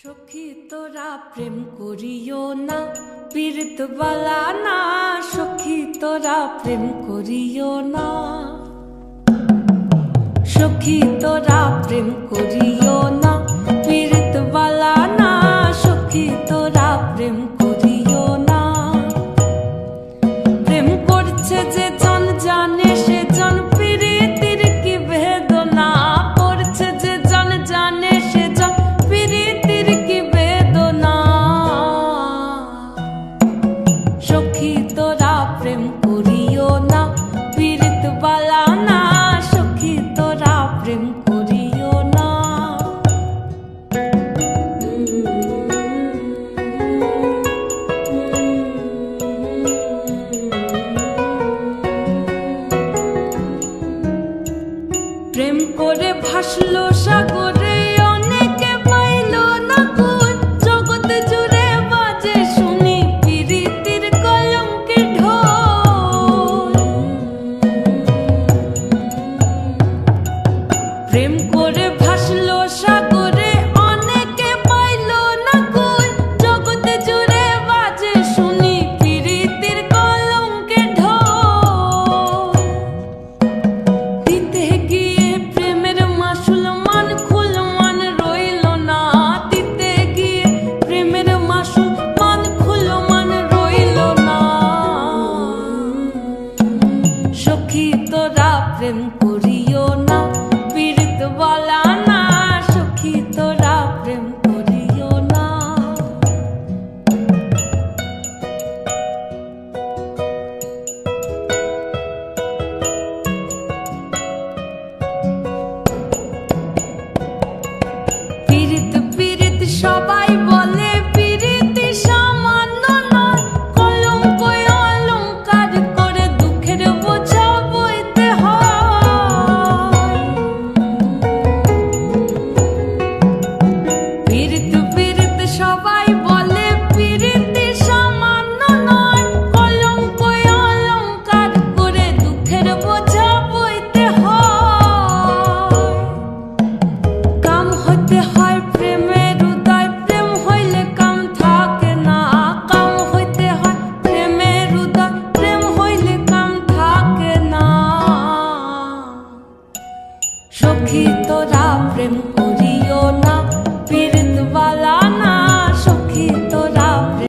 সখী তোরা প্রেম করিও না, পীড়িত বালা না। সখী তোরা প্রেম করিও না, সখী তোরা প্রেম করিও না, পীড়িত বালা না। সখী তোরা প্রেম করিও না। প্রেম করছে যে জন জানে সে জন পীড়িতির কি বেদনা। করছে যে জন জানে সে জন পীড়িতির কি বেদনা। সখী তোরা প্রেম করিও না, পীড়িত বালা না। সখী তোরা প্রেম করিও না। প্রেম করে ভাসলো সাগরে, অনেকে পাইল না কুল। জগৎ জুড়ে বাজে শুনি পীড়িতির কলঙ্কের ঢোল। প্রেম করে ভাসলো সাগরে, অনেকে পাইল না কুল। জগৎ জুড়ে বাজে শুনি পীড়িতির কলঙ্কের ঢোল। দিতে গিয়ে প্রেমের মাসুল মান খুল মান রইল না। দিতে গিয়ে প্রেমের মাসুল মান খুল মান রইল না। সখী তোরা প্রেম করিও না, পীড়িত বালা না। সখী তোরা প্রেম